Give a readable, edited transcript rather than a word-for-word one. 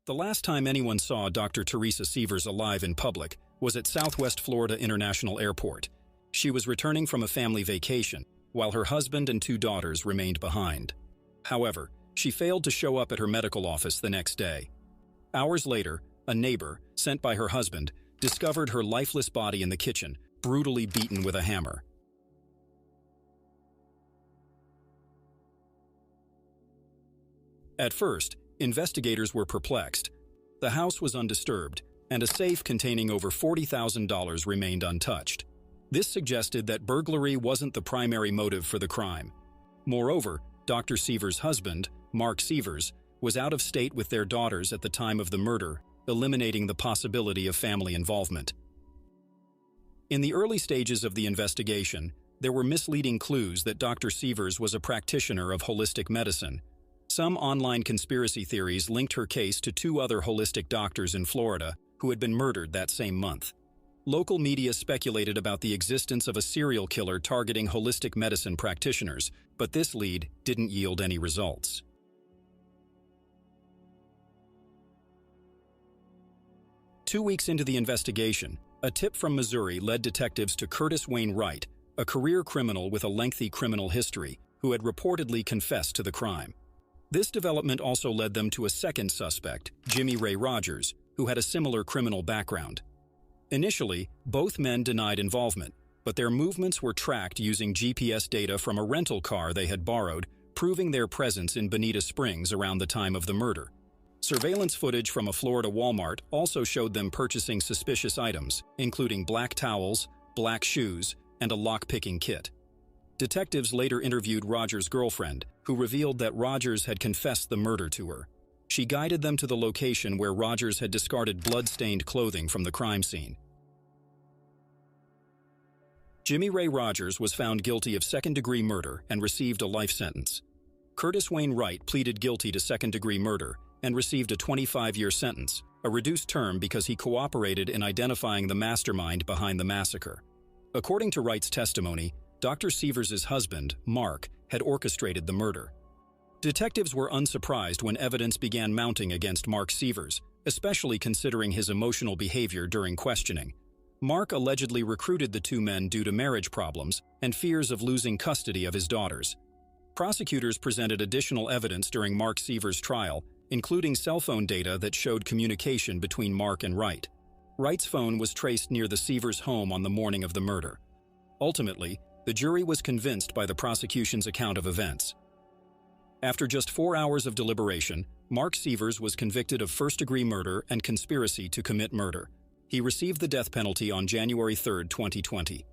The last time anyone saw Dr. Teresa Sievers alive in public was at Southwest Florida International Airport. She was returning from a family vacation, while her husband and 2 daughters remained behind. However, she failed to show up at her medical office the next day. Hours later, a neighbor, sent by her husband, discovered her lifeless body in the kitchen, brutally beaten with a hammer. At first, investigators were perplexed. The house was undisturbed, and a safe containing over $40,000 remained untouched. This suggested that burglary wasn't the primary motive for the crime. Moreover, Dr. Sievers' husband, Mark Sievers, was out of state with their daughters at the time of the murder, eliminating the possibility of family involvement. In the early stages of the investigation, there were misleading clues that Dr. Sievers was a practitioner of holistic medicine. Some online conspiracy theories linked her case to 2 other holistic doctors in Florida who had been murdered that same month. Local media speculated about the existence of a serial killer targeting holistic medicine practitioners, but this lead didn't yield any results. Two weeks into the investigation, a tip from Missouri led detectives to Curtis Wayne Wright, a career criminal with a lengthy criminal history, who had reportedly confessed to the crime. This development also led them to a second suspect, Jimmy Ray Rodgers, who had a similar criminal background. Initially, both men denied involvement, but their movements were tracked using GPS data from a rental car they had borrowed, proving their presence in Bonita Springs around the time of the murder. Surveillance footage from a Florida Walmart also showed them purchasing suspicious items, including black towels, black shoes, and a lock-picking kit. Detectives later interviewed Rodgers' girlfriend, who revealed that Rodgers had confessed the murder to her. She guided them to the location where Rodgers had discarded blood-stained clothing from the crime scene. Jimmy Ray Rodgers was found guilty of second-degree murder and received a life sentence. Curtis Wayne Wright pleaded guilty to second-degree murder and received a 25-year sentence, a reduced term because he cooperated in identifying the mastermind behind the massacre. According to Wright's testimony, Dr. Sievers' husband, Mark, had orchestrated the murder. Detectives were unsurprised when evidence began mounting against Mark Sievers, especially considering his emotional behavior during questioning. Mark allegedly recruited the 2 men due to marriage problems and fears of losing custody of his daughters. Prosecutors presented additional evidence during Mark Sievers' trial, including cell phone data that showed communication between Mark and Wright. Wright's phone was traced near the Sievers' home on the morning of the murder. Ultimately, the jury was convinced by the prosecution's account of events. After just 4 hours of deliberation, Mark Sievers was convicted of first-degree murder and conspiracy to commit murder. He received the death penalty on January 3, 2020.